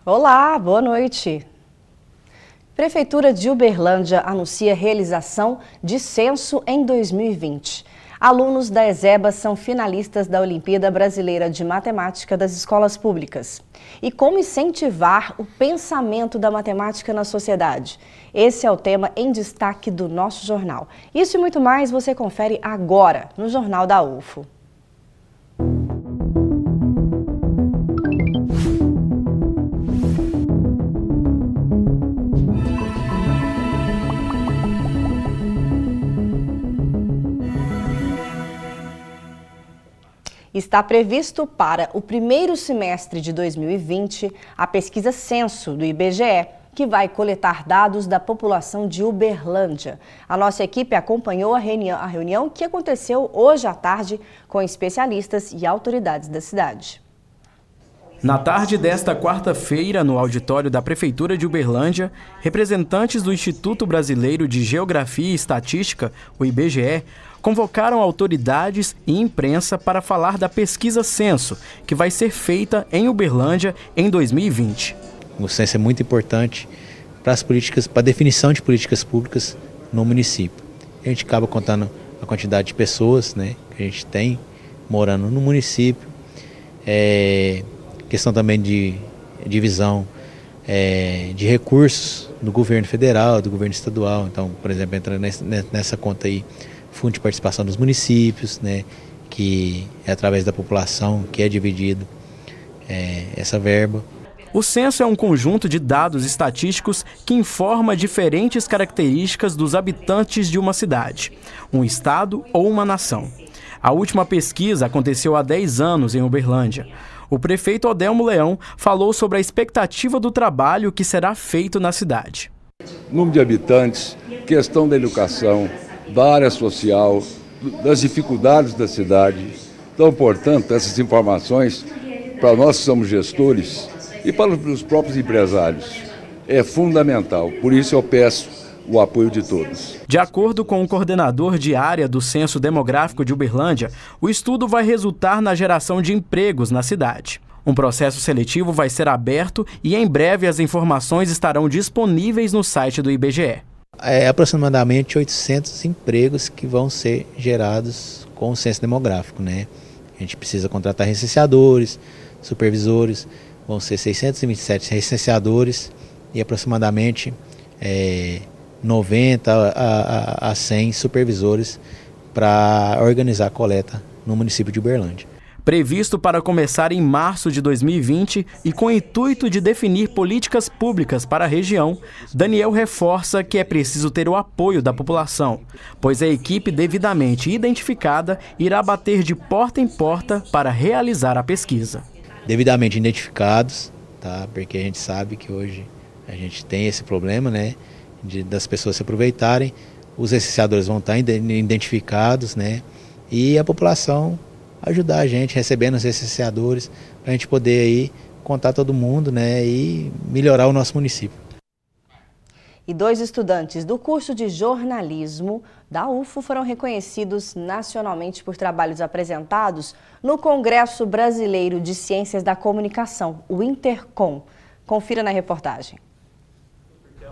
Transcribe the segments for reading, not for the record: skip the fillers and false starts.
Olá, boa noite. Prefeitura de Uberlândia anuncia realização de censo em 2020. Alunos da ESEBA são finalistas da Olimpíada Brasileira de Matemática das Escolas Públicas. E como incentivar o pensamento da matemática na sociedade? Esse é o tema em destaque do nosso jornal. Isso e muito mais você confere agora no Jornal da UFO. Está previsto para o primeiro semestre de 2020 a pesquisa Censo do IBGE, que vai coletar dados da população de Uberlândia. A nossa equipe acompanhou a reunião que aconteceu hoje à tarde com especialistas e autoridades da cidade. Na tarde desta quarta-feira, no auditório da Prefeitura de Uberlândia, representantes do Instituto Brasileiro de Geografia e Estatística, o IBGE, convocaram autoridades e imprensa para falar da pesquisa Censo, que vai ser feita em Uberlândia em 2020. O censo é muito importante para as políticas, para a definição de políticas públicas no município. A gente acaba contando a quantidade de pessoas, né, que a gente tem morando no município. Questão também de divisão de recursos do governo federal, do governo estadual. Então, por exemplo, entra nessa conta aí Fundo de Participação dos Municípios, né, que é através da população que é dividido essa verba. O censo é um conjunto de dados estatísticos que informa diferentes características dos habitantes de uma cidade, um estado ou uma nação. A última pesquisa aconteceu há 10 anos em Uberlândia. O prefeito Odelmo Leão falou sobre a expectativa do trabalho que será feito na cidade. Número de habitantes, questão da educação, da área social, das dificuldades da cidade. Então, portanto, essas informações, para nós que somos gestores e para os próprios empresários, é fundamental. Por isso eu peço o apoio de todos. De acordo com o coordenador de área do Censo Demográfico de Uberlândia, o estudo vai resultar na geração de empregos na cidade. Um processo seletivo vai ser aberto e em breve as informações estarão disponíveis no site do IBGE. Aproximadamente 800 empregos que vão ser gerados com o censo demográfico, né? A gente precisa contratar recenseadores, supervisores, vão ser 627 recenseadores e aproximadamente 90 a 100 supervisores para organizar a coleta no município de Uberlândia. Previsto para começar em março de 2020 e com o intuito de definir políticas públicas para a região, Daniel reforça que é preciso ter o apoio da população, pois a equipe devidamente identificada irá bater de porta em porta para realizar a pesquisa. Devidamente identificados, tá? Porque a gente sabe que hoje a gente tem esse problema, né, das pessoas se aproveitarem, os recenseadores vão estar identificados, né, e a população ajudar a gente, recebendo os recenseadores, para a gente poder aí contar todo mundo, né, e melhorar o nosso município. E 2 estudantes do curso de jornalismo da UFO foram reconhecidos nacionalmente por trabalhos apresentados no Congresso Brasileiro de Ciências da Comunicação, o Intercom. Confira na reportagem.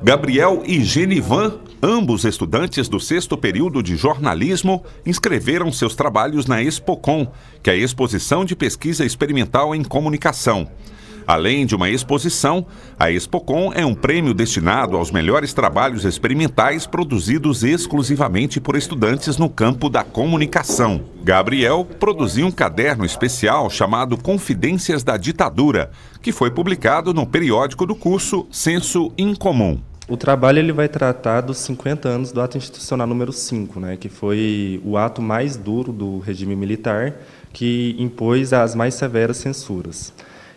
Gabriel e Genivan, ambos estudantes do 6º período de jornalismo, inscreveram seus trabalhos na Expocom, que é a Exposição de Pesquisa Experimental em Comunicação. Além de uma exposição, a Expocom é um prêmio destinado aos melhores trabalhos experimentais produzidos exclusivamente por estudantes no campo da comunicação. Gabriel produziu um caderno especial chamado Confidências da Ditadura, que foi publicado no periódico do curso Senso Incomum. O trabalho ele vai tratar dos 50 anos do ato institucional número 5, né, que foi o ato mais duro do regime militar, que impôs as mais severas censuras.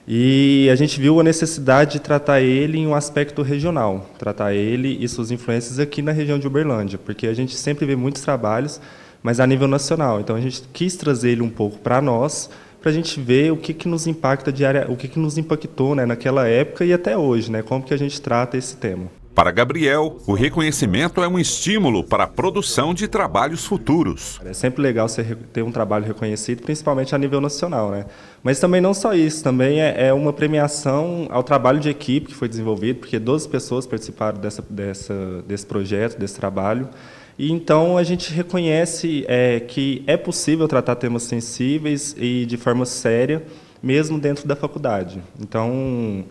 E a gente viu a necessidade de tratar ele em um aspecto regional, tratar ele e suas influências aqui na região de Uberlândia, porque a gente sempre vê muitos trabalhos, mas a nível nacional. Então a gente quis trazer ele um pouco para nós, para a gente ver o que nos impacta o que nos impactou, né, naquela época e até hoje, né, como que a gente trata esse tema. Para Gabriel, o reconhecimento é um estímulo para a produção de trabalhos futuros. É sempre legal você ter um trabalho reconhecido, principalmente a nível nacional, né? Mas também não só isso, também é uma premiação ao trabalho de equipe que foi desenvolvido, porque 12 pessoas participaram desse projeto, desse trabalho. E então a gente reconhece que é possível tratar temas sensíveis e de forma séria, mesmo dentro da faculdade. Então,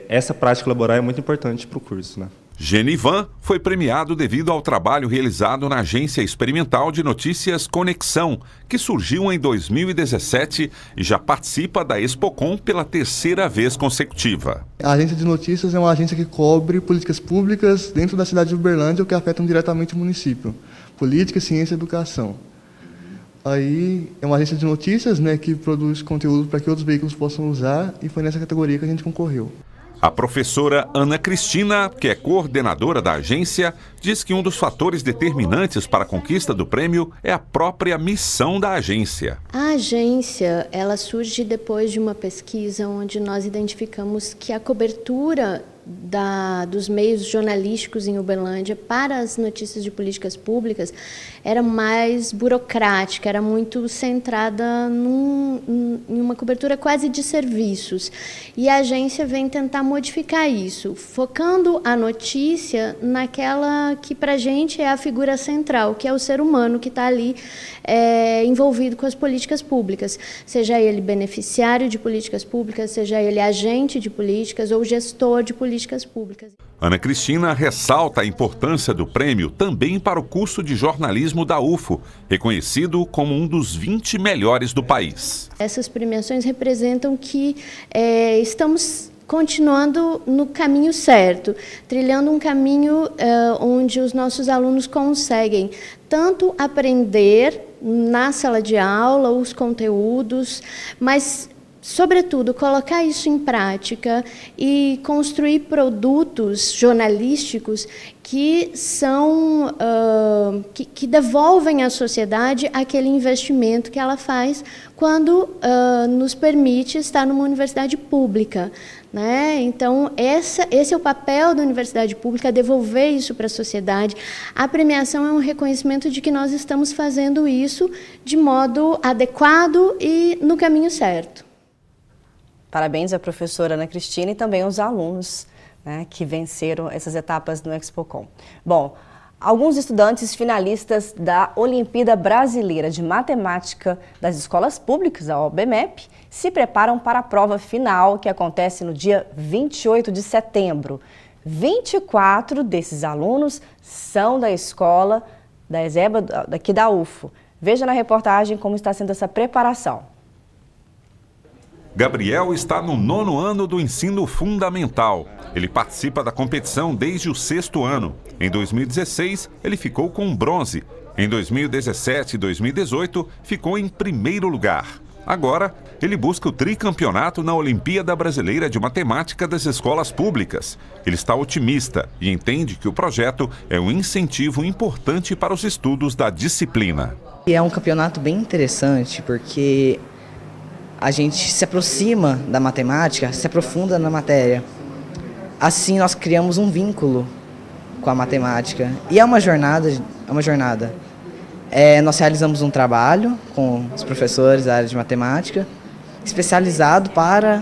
essa prática laboral é muito importante para o curso, né? Genivan foi premiado devido ao trabalho realizado na Agência Experimental de Notícias Conexão, que surgiu em 2017 e já participa da Expocom pela 3ª vez consecutiva. A Agência de Notícias é uma agência que cobre políticas públicas dentro da cidade de Uberlândia, o que afetam diretamente o município. Política, ciência e educação. Aí é uma agência de notícias, né, que produz conteúdo para que outros veículos possam usar, e foi nessa categoria que a gente concorreu. A professora Ana Cristina, que é coordenadora da agência, diz que um dos fatores determinantes para a conquista do prêmio é a própria missão da agência. A agência, ela surge depois de uma pesquisa onde nós identificamos que a cobertura dos meios jornalísticos em Uberlândia para as notícias de políticas públicas era mais burocrática, era muito centrada em uma cobertura quase de serviços. E a agência vem tentar modificar isso, focando a notícia naquela que para a gente é a figura central, que é o ser humano que está ali envolvido com as políticas públicas, seja ele beneficiário de políticas públicas, seja ele agente de políticas ou gestor de políticas públicas. Ana Cristina ressalta a importância do prêmio também para o curso de jornalismo da UFO, reconhecido como um dos 20 melhores do país. Essas premiações representam que estamos continuando no caminho certo, trilhando um caminho onde os nossos alunos conseguem tanto aprender na sala de aula os conteúdos, mas sobretudo, colocar isso em prática e construir produtos jornalísticos que são que devolvem à sociedade aquele investimento que ela faz quando nos permite estar numa universidade pública, né? Então, esse é o papel da universidade pública, devolver isso para a sociedade. A premiação é um reconhecimento de que nós estamos fazendo isso de modo adequado e no caminho certo. Parabéns à professora Ana Cristina e também aos alunos, né, que venceram essas etapas no Expocom. Bom, alguns estudantes finalistas da Olimpíada Brasileira de Matemática das Escolas Públicas, a OBMEP, se preparam para a prova final, que acontece no dia 28 de setembro. 24 desses alunos são da escola da ESEBA, daqui da UFO. Veja na reportagem como está sendo essa preparação. Gabriel está no 9º ano do ensino fundamental. Ele participa da competição desde o 6º ano. Em 2016, ele ficou com bronze. Em 2017 e 2018, ficou em 1º lugar. Agora, ele busca o tricampeonato na Olimpíada Brasileira de Matemática das Escolas Públicas. Ele está otimista e entende que o projeto é um incentivo importante para os estudos da disciplina. É um campeonato bem interessante porque a gente se aproxima da matemática, se aprofunda na matéria. Assim nós criamos um vínculo com a matemática. E é uma jornada. Nós realizamos um trabalho com os professores da área de matemática, especializado para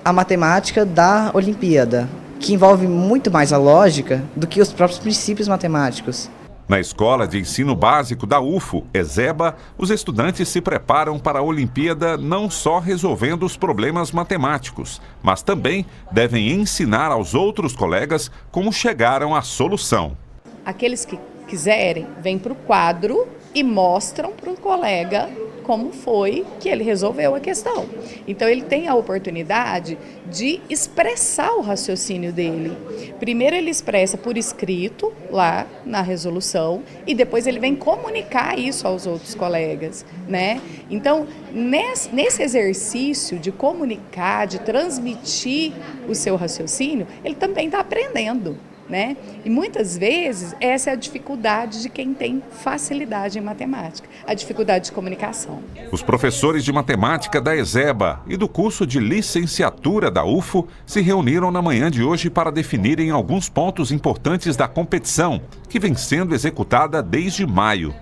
a matemática da Olimpíada, que envolve muito mais a lógica do que os próprios princípios matemáticos. Na Escola de Ensino Básico da UFO, ESEBA, os estudantes se preparam para a Olimpíada não só resolvendo os problemas matemáticos, mas também devem ensinar aos outros colegas como chegaram à solução. Aqueles que quiserem, vêm para o quadro e mostram para o colega como foi que ele resolveu a questão. Então ele tem a oportunidade de expressar o raciocínio dele. Primeiro ele expressa por escrito lá na resolução e depois ele vem comunicar isso aos outros colegas, né? Então nesse exercício de comunicar, de transmitir o seu raciocínio, ele também está aprendendo. né? E muitas vezes essa é a dificuldade de quem tem facilidade em matemática, a dificuldade de comunicação. Os professores de matemática da ESEBA e do curso de licenciatura da UFO se reuniram na manhã de hoje para definirem alguns pontos importantes da competição, que vem sendo executada desde maio.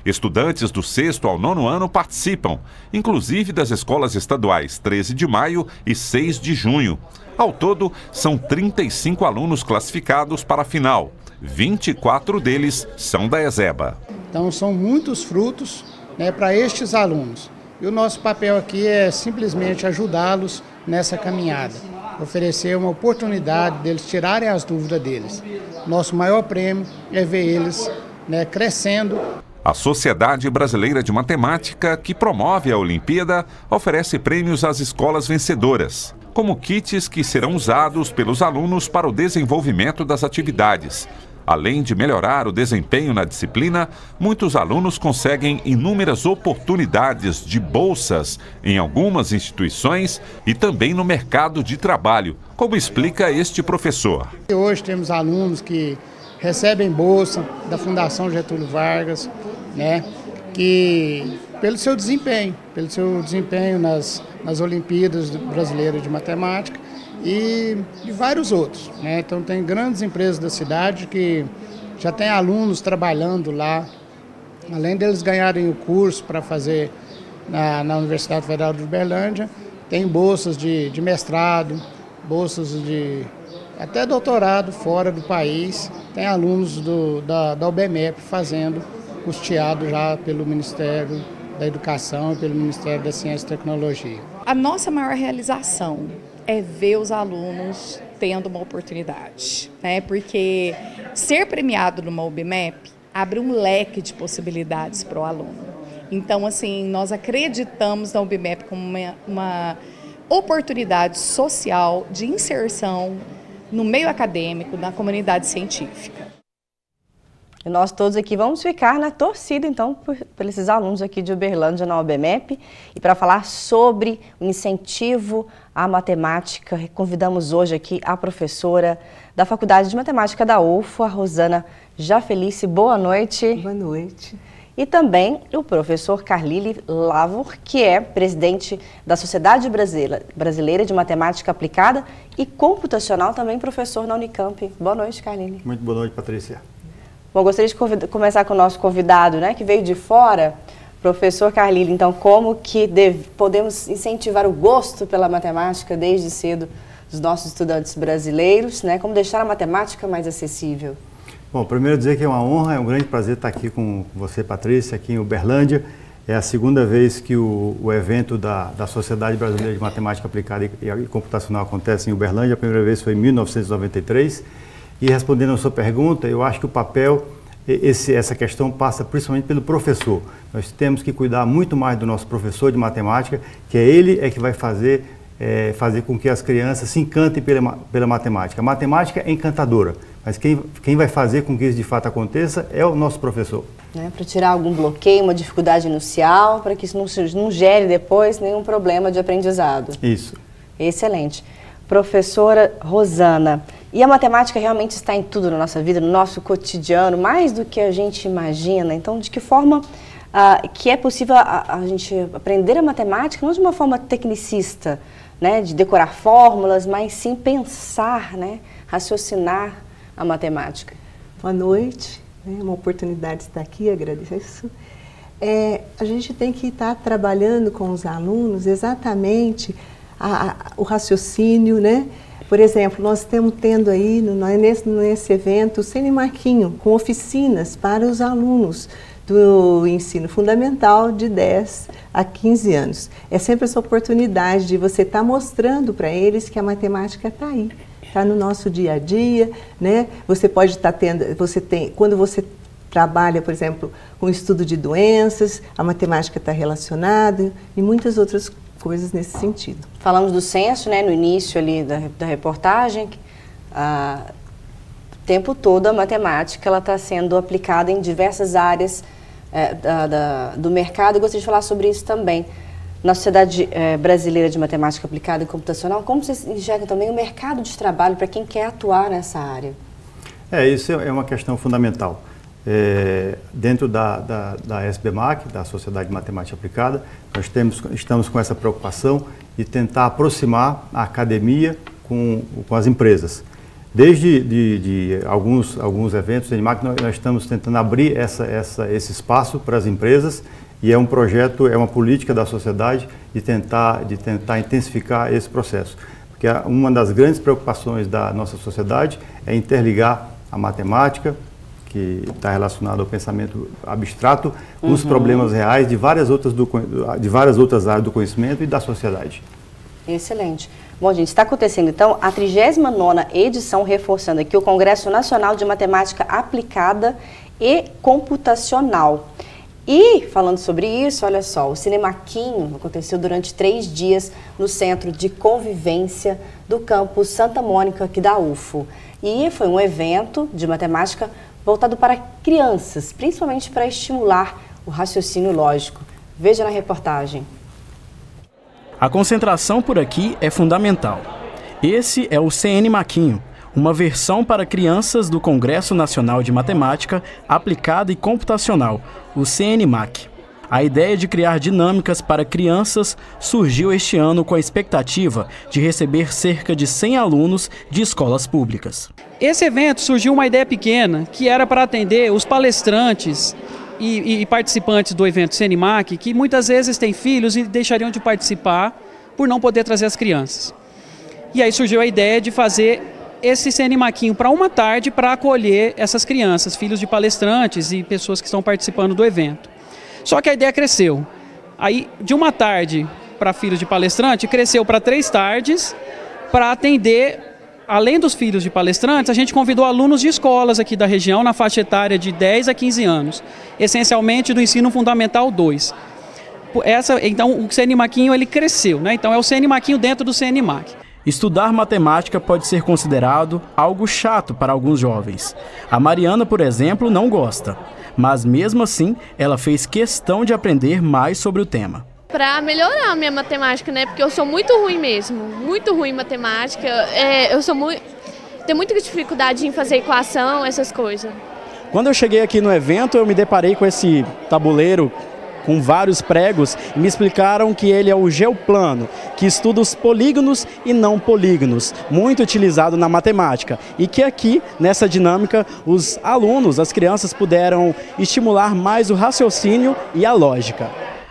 Estudantes do 6º ao 9º ano participam, inclusive das escolas estaduais 13 de maio e 6 de junho. Ao todo, são 35 alunos classificados para a final. 24 deles são da ESEBA. Então, são muitos frutos, né, para estes alunos. E o nosso papel aqui é simplesmente ajudá-los nessa caminhada, oferecer uma oportunidade deles tirarem as dúvidas deles. Nosso maior prêmio é ver eles, né, crescendo. A Sociedade Brasileira de Matemática, que promove a Olimpíada, oferece prêmios às escolas vencedoras, como kits que serão usados pelos alunos para o desenvolvimento das atividades. Além de melhorar o desempenho na disciplina, muitos alunos conseguem inúmeras oportunidades de bolsas em algumas instituições e também no mercado de trabalho, como explica este professor. Hoje temos alunos que recebem bolsa da Fundação Getúlio Vargas, né, que pelo seu desempenho nas Olimpíadas Brasileiras de Matemática e de vários outros, né? Então tem grandes empresas da cidade que já tem alunos trabalhando lá, além deles ganharem o curso para fazer na Universidade Federal de Uberlândia, tem bolsas de mestrado, bolsas de até doutorado fora do país, tem alunos da UBMEP fazendo, custeado já pelo Ministério da Educação e pelo Ministério da Ciência e Tecnologia. A nossa maior realização é ver os alunos tendo uma oportunidade, né? Porque ser premiado numa UBMEP abre um leque de possibilidades para o aluno. Então, assim, nós acreditamos na UBMEP como uma oportunidade social de inserção no meio acadêmico, na comunidade científica. E nós todos aqui vamos ficar na torcida, então, por esses alunos aqui de Uberlândia na UBMEP. E para falar sobre o incentivo à matemática, convidamos hoje aqui a professora da Faculdade de Matemática da UFO, a Rosana Jafelice. Boa noite. Boa noite. E também o professor Carlyle Lavor, que é presidente da Sociedade Brasileira de Matemática Aplicada e Computacional, também professor na Unicamp. Boa noite, Carlyle. Muito boa noite, Patrícia. Bom, gostaria de começar com o nosso convidado, né, que veio de fora, professor Carlyle. Então, como que podemos incentivar o gosto pela matemática desde cedo dos nossos estudantes brasileiros, né? Como deixar a matemática mais acessível? Bom, primeiro dizer que é uma honra, é um grande prazer estar aqui com você, Patrícia, aqui em Uberlândia. É a segunda vez que o evento da Sociedade Brasileira de Matemática Aplicada e Computacional acontece em Uberlândia. A primeira vez foi em 1993. E respondendo a sua pergunta, eu acho que o papel, essa questão passa principalmente pelo professor. Nós temos que cuidar muito mais do nosso professor de matemática, que ele que vai fazer com que as crianças se encantem pela matemática. A matemática é encantadora, mas quem vai fazer com que isso de fato aconteça é o nosso professor. Para tirar algum bloqueio, uma dificuldade inicial, para que isso não gere depois nenhum problema de aprendizado. Isso. Excelente. Professora Rosana, e a matemática realmente está em tudo na nossa vida, no nosso cotidiano, mais do que a gente imagina. Então, de que forma que é possível a gente aprender a matemática, não de uma forma tecnicista, né, de decorar fórmulas, mas sim pensar, né, raciocinar a matemática? Boa noite, é uma oportunidade de estar aqui, agradeço. A gente tem que estar trabalhando com os alunos exatamente o raciocínio, né? Por exemplo, nós estamos tendo aí nesse evento o Cine Marquinho, com oficinas para os alunos do ensino fundamental de 10 a 15 anos. É sempre essa oportunidade de você estar mostrando para eles que a matemática está aí, está no nosso dia a dia, né? Você pode estar tendo, quando você trabalha, por exemplo, com o estudo de doenças, a matemática está relacionada e muitas outras coisas nesse sentido. Falamos do censo, né, no início ali da reportagem. O tempo todo a matemática está sendo aplicada em diversas áreas do mercado. Eu gostaria de falar sobre isso também. Na Sociedade Brasileira de Matemática Aplicada e Computacional, como vocês enxergam também o mercado de trabalho para quem quer atuar nessa área? Isso é uma questão fundamental. Dentro da SBMAC, da Sociedade de Matemática Aplicada, nós estamos com essa preocupação de tentar aproximar a academia com as empresas. Desde alguns eventos da SBMAC, nós estamos tentando abrir esse espaço para as empresas, e é um projeto, é uma política da sociedade de tentar intensificar esse processo. Porque uma das grandes preocupações da nossa sociedade é interligar a matemática, que está relacionado ao pensamento abstrato, com os problemas reais de várias outras áreas do conhecimento e da sociedade. Excelente. Bom, gente, está acontecendo então a 39ª edição, reforçando aqui o Congresso Nacional de Matemática Aplicada e Computacional. E, falando sobre isso, olha só, o Cinemaquinho aconteceu durante 3 dias no Centro de Convivência do campus Santa Mônica, aqui da UFO. E foi um evento de matemática voltado para crianças, principalmente para estimular o raciocínio lógico. Veja na reportagem. A concentração por aqui é fundamental. Esse é o CN Maquinho, uma versão para crianças do Congresso Nacional de Matemática Aplicada e Computacional, o CNMAC. A ideia de criar dinâmicas para crianças surgiu este ano com a expectativa de receber cerca de 100 alunos de escolas públicas. Esse evento surgiu uma ideia pequena, que era para atender os palestrantes e participantes do evento CNMAC, que muitas vezes têm filhos e deixariam de participar por não poder trazer as crianças. E aí surgiu a ideia de fazer esse CNMAquinho para uma tarde para acolher essas crianças, filhos de palestrantes e pessoas que estão participando do evento. Só que a ideia cresceu. Aí, de uma tarde para filhos de palestrante, cresceu para 3 tardes para atender, além dos filhos de palestrantes, a gente convidou alunos de escolas aqui da região, na faixa etária de 10 a 15 anos, essencialmente do ensino fundamental 2. Então, o CNMAquinho ele cresceu, né? Então, é o CNMAquinho dentro do CNMAC. Estudar matemática pode ser considerado algo chato para alguns jovens. A Mariana, por exemplo, não gosta. Mas mesmo assim, ela fez questão de aprender mais sobre o tema. Para melhorar a minha matemática, né? Porque eu sou muito ruim mesmo, muito ruim em matemática. Tenho muita dificuldade em fazer equação, essas coisas. Quando eu cheguei aqui no evento, eu me deparei com esse tabuleiro com vários pregos e me explicaram que ele é o geoplano, que estuda os polígonos e não polígonos, muito utilizado na matemática, e que aqui, nessa dinâmica, os alunos, as crianças puderam estimular mais o raciocínio e a lógica.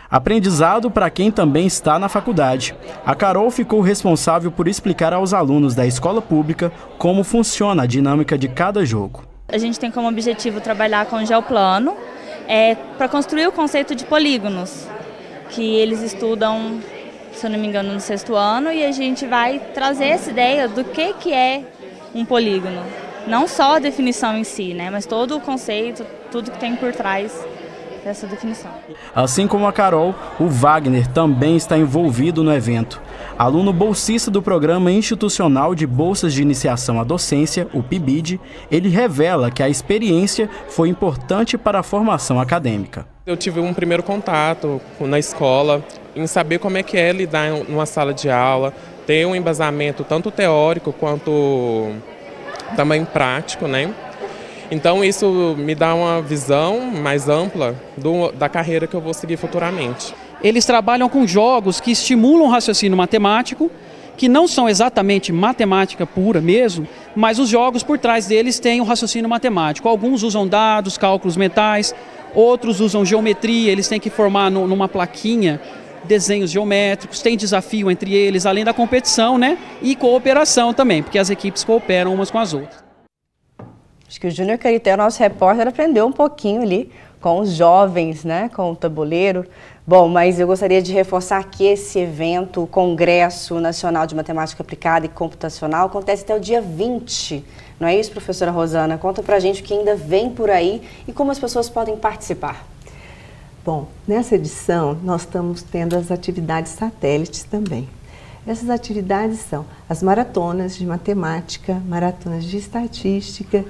Aprendizado para quem também está na faculdade. A Carol ficou responsável por explicar aos alunos da escola pública como funciona a dinâmica de cada jogo. A gente tem como objetivo trabalhar com o geoplano, para construir o conceito de polígonos, que eles estudam, se eu não me engano, no 6º ano, e a gente vai trazer essa ideia do que é um polígono. Não só a definição em si, né, mas todo o conceito, tudo que tem por trás dessa definição. Assim como a Carol, o Wagner também está envolvido no evento. Aluno bolsista do Programa Institucional de Bolsas de Iniciação à Docência, o PIBID, ele revela que a experiência foi importante para a formação acadêmica. Eu tive um primeiro contato na escola, em saber como é que é lidar numa sala de aula, ter um embasamento tanto teórico quanto também prático, né? Então isso me dá uma visão mais ampla da carreira que eu vou seguir futuramente. Eles trabalham com jogos que estimulam o raciocínio matemático, que não são exatamente matemática pura mesmo, mas os jogos por trás deles têm o raciocínio matemático. Alguns usam dados, cálculos mentais, outros usam geometria, eles têm que formar numa plaquinha desenhos geométricos, tem desafio entre eles, além da competição, né? E cooperação também, porque as equipes cooperam umas com as outras. Acho que o Júnior Carité, nosso repórter, aprendeu um pouquinho ali com os jovens, né, com o tabuleiro. Bom, mas eu gostaria de reforçar que esse evento, o Congresso Nacional de Matemática Aplicada e Computacional, acontece até o dia 20. Não é isso, professora Rosana? Conta pra gente o que ainda vem por aí e como as pessoas podem participar. Bom, nessa edição nós estamos tendo as atividades satélites também. Essas atividades são as maratonas de matemática, maratonas de estatística.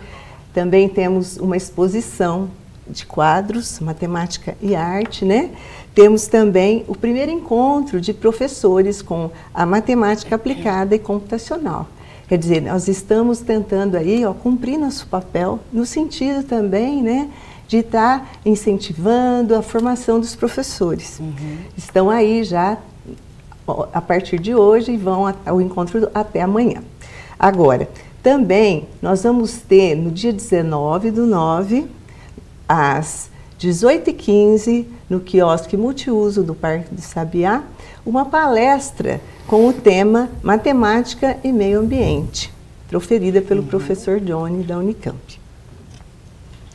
Também temos uma exposição de quadros, matemática e arte, né? Temos também o primeiro encontro de professores com a matemática aplicada e computacional. Quer dizer, nós estamos tentando aí, ó, cumprir nosso papel no sentido também, né, de estar incentivando a formação dos professores. Estão aí já a partir de hoje e vão ao encontro até amanhã. Agora, também nós vamos ter no dia 19/9, às 18h15, no quiosque multiuso do Parque do Sabiá, uma palestra com o tema Matemática e Meio Ambiente, proferida pelo professor Johnny da Unicamp.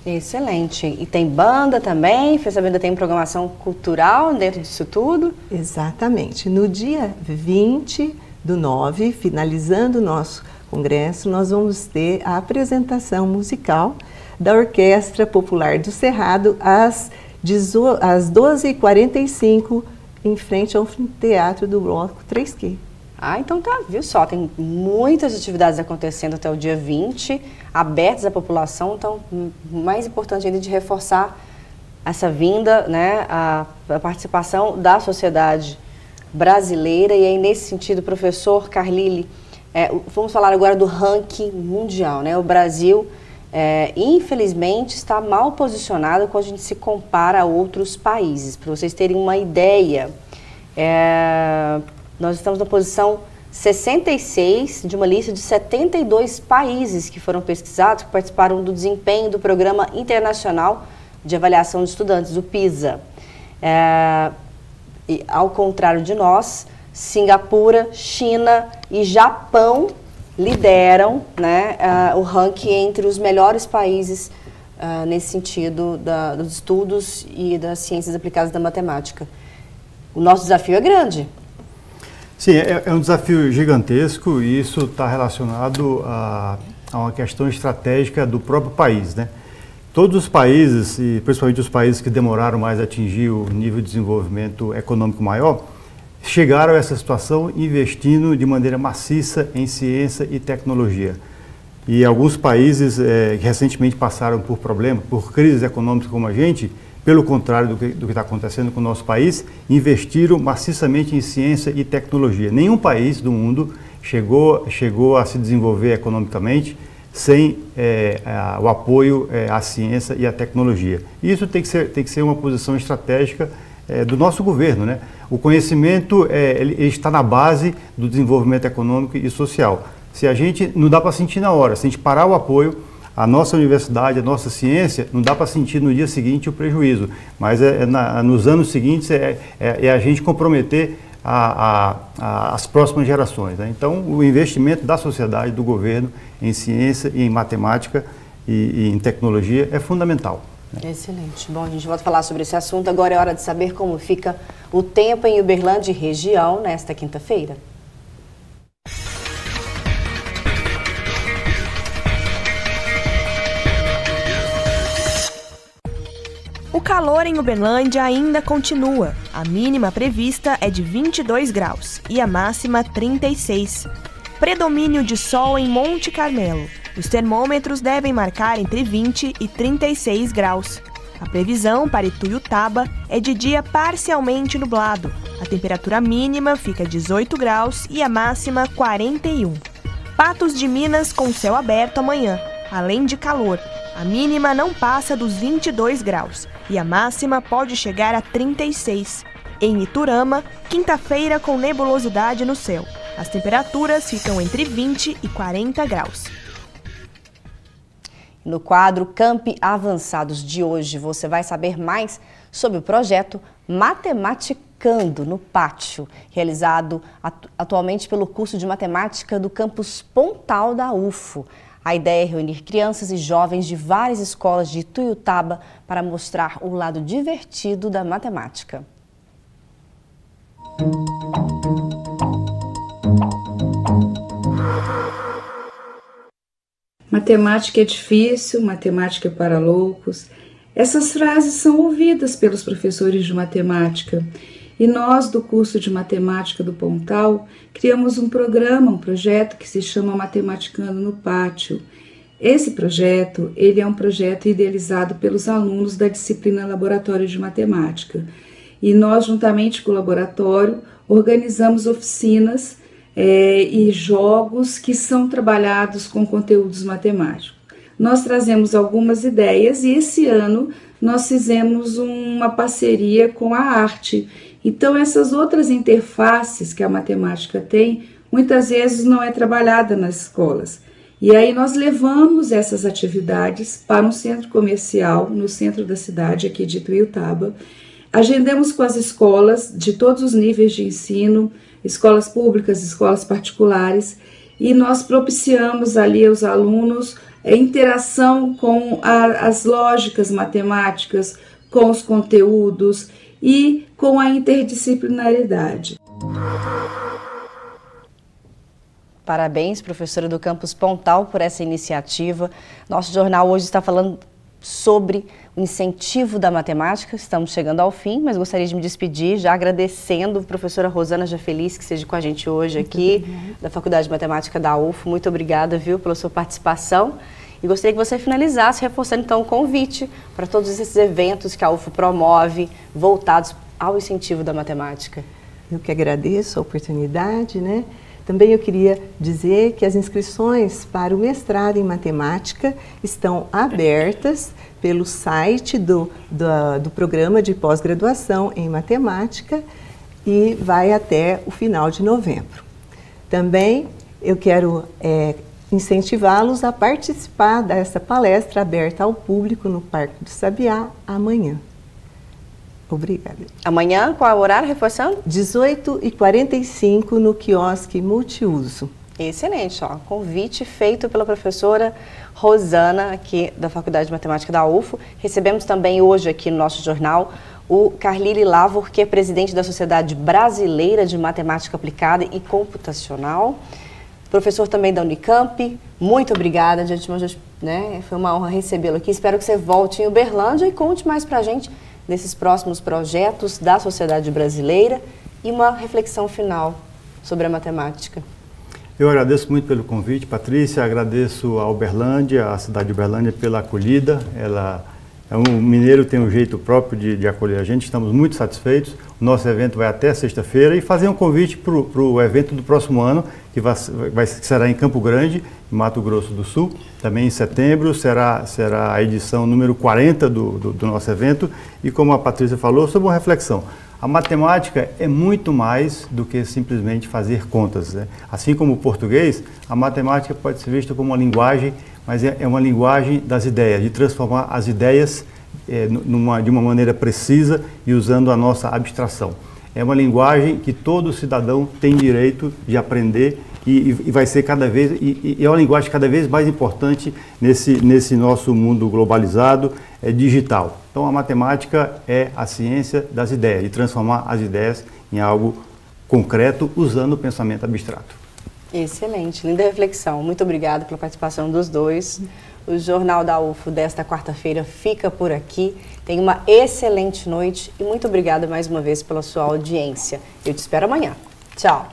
Excelente. E tem banda também? Fiquei sabendo que tem programação cultural dentro disso tudo? Exatamente. No dia 20/9, finalizando o nosso congresso, nós vamos ter a apresentação musical da Orquestra Popular do Cerrado às 12h45, em frente ao Teatro do Bloco 3Q. Ah, então tá, viu só, tem muitas atividades acontecendo até o dia 20, abertas à população, então mais importante ainda de reforçar essa vinda, né, a participação da sociedade brasileira. E aí nesse sentido, professor Carlile, vamos falar agora do ranking mundial, né? O Brasil, infelizmente, está mal posicionado quando a gente se compara a outros países. Para vocês terem uma ideia, nós estamos na posição 66 de uma lista de 72 países que foram pesquisados, que participaram do desempenho do Programa Internacional de Avaliação de Estudantes, o PISA. E, ao contrário de nós, Singapura, China e Japão lideram, né, o ranking entre os melhores países nesse sentido dos estudos e das ciências aplicadas da matemática. O nosso desafio é grande. Sim, é um desafio gigantesco e isso está relacionado a uma questão estratégica do próprio país, né? Todos os países, e principalmente os países que demoraram mais a atingir o nível de desenvolvimento econômico maior, chegaram a essa situação investindo de maneira maciça em ciência e tecnologia. E alguns países que recentemente passaram por problemas, por crises econômicas como a gente, pelo contrário do que está acontecendo com o nosso país, investiram maciçamente em ciência e tecnologia. Nenhum país do mundo chegou a se desenvolver economicamente sem o apoio à ciência e à tecnologia. E isso tem que ser uma posição estratégica do nosso governo, né? O conhecimento ele está na base do desenvolvimento econômico e social. Se a gente não dá para sentir na hora, se a gente parar o apoio, a nossa universidade, a nossa ciência, não dá para sentir no dia seguinte o prejuízo, mas nos anos seguintes a gente comprometer as próximas gerações, né? Então, o investimento da sociedade, do governo em ciência e em matemática e em tecnologia é fundamental. Excelente. Bom, a gente volta a falar sobre esse assunto. Agora é hora de saber como fica o tempo em Uberlândia e região nesta quinta-feira. O calor em Uberlândia ainda continua. A mínima prevista é de 22 graus e a máxima 36. Predomínio de sol em Monte Carmelo. Os termômetros devem marcar entre 20 e 36 graus. A previsão para Ituiutaba é de dia parcialmente nublado. A temperatura mínima fica 18 graus e a máxima 41. Patos de Minas com céu aberto amanhã, além de calor. A mínima não passa dos 22 graus e a máxima pode chegar a 36. Em Iturama, quinta-feira com nebulosidade no céu. As temperaturas ficam entre 20 e 40 graus. No quadro Campi Avançados de hoje, você vai saber mais sobre o projeto Matematicando no Pátio, realizado atualmente pelo curso de Matemática do campus Pontal da UFO. A ideia é reunir crianças e jovens de várias escolas de Ituiutaba para mostrar o lado divertido da matemática. Matemática é difícil, matemática é para loucos. Essas frases são ouvidas pelos professores de matemática. E nós, do curso de Matemática do Pontal, criamos um projeto que se chama Matematicando no Pátio. Esse projeto, ele é um projeto idealizado pelos alunos da disciplina Laboratório de Matemática. E nós, juntamente com o laboratório, organizamos oficinas e jogos que são trabalhados com conteúdos matemáticos. Nós trazemos algumas ideias e esse ano nós fizemos uma parceria com a arte. Então essas outras interfaces que a matemática tem, muitas vezes não é trabalhada nas escolas. E aí nós levamos essas atividades para um centro comercial no centro da cidade, aqui de Ituiutaba. Agendamos com as escolas de todos os níveis de ensino, escolas públicas, escolas particulares, e nós propiciamos ali aos alunos interação com as lógicas matemáticas, com os conteúdos e com a interdisciplinaridade. Parabéns, professora do Campus Pontal, por essa iniciativa. Nosso jornal hoje está falando sobre o incentivo da matemática. Estamos chegando ao fim, mas gostaria de me despedir já agradecendo a professora Rosana Jafeliz, que esteja com a gente hoje aqui, da Faculdade de Matemática da UFO. Muito obrigada, viu, pela sua participação. E gostaria que você finalizasse reforçando então o convite para todos esses eventos que a UFO promove, voltados ao incentivo da matemática. Eu que agradeço a oportunidade, né? Também eu queria dizer que as inscrições para o mestrado em matemática estão abertas pelo site do programa de pós-graduação em matemática e vai até o final de novembro. Também eu quero incentivá-los a participar dessa palestra aberta ao público no Parque do Sabiá amanhã. Obrigada. Amanhã, qual é o horário, reforçando? 18h45 no quiosque multiuso. Excelente, ó. Convite feito pela professora Rosana, aqui da Faculdade de Matemática da UFO. Recebemos também hoje aqui no nosso jornal o Carlyle Lavor, que é presidente da Sociedade Brasileira de Matemática Aplicada e Computacional. Professor também da Unicamp. Muito obrigada, gente. Né? Foi uma honra recebê-lo aqui. Espero que você volte em Uberlândia e conte mais pra gente nesses próximos projetos da Sociedade Brasileira e uma reflexão final sobre a matemática. Eu agradeço muito pelo convite, Patrícia, agradeço a Uberlândia, a cidade de Uberlândia, pela acolhida. O mineiro tem um jeito próprio de acolher a gente, estamos muito satisfeitos. O nosso evento vai até sexta-feira e fazer um convite para o evento do próximo ano, que será em Campo Grande, em Mato Grosso do Sul. Também em setembro será a edição número 40 do nosso evento. E como a Patrícia falou, sobre uma reflexão. A matemática é muito mais do que simplesmente fazer contas, né? Assim como o português, a matemática pode ser vista como uma linguagem, mas é uma linguagem das ideias, de transformar as ideias de uma maneira precisa e usando a nossa abstração. É uma linguagem que todo cidadão tem direito de aprender e vai ser é uma linguagem cada vez mais importante nesse nosso mundo globalizado, digital. Então a matemática é a ciência das ideias, de transformar as ideias em algo concreto usando o pensamento abstrato. Excelente, linda reflexão. Muito obrigada pela participação dos dois. O Jornal da UFO desta quarta-feira fica por aqui. Tenha uma excelente noite e muito obrigada mais uma vez pela sua audiência. Eu te espero amanhã. Tchau!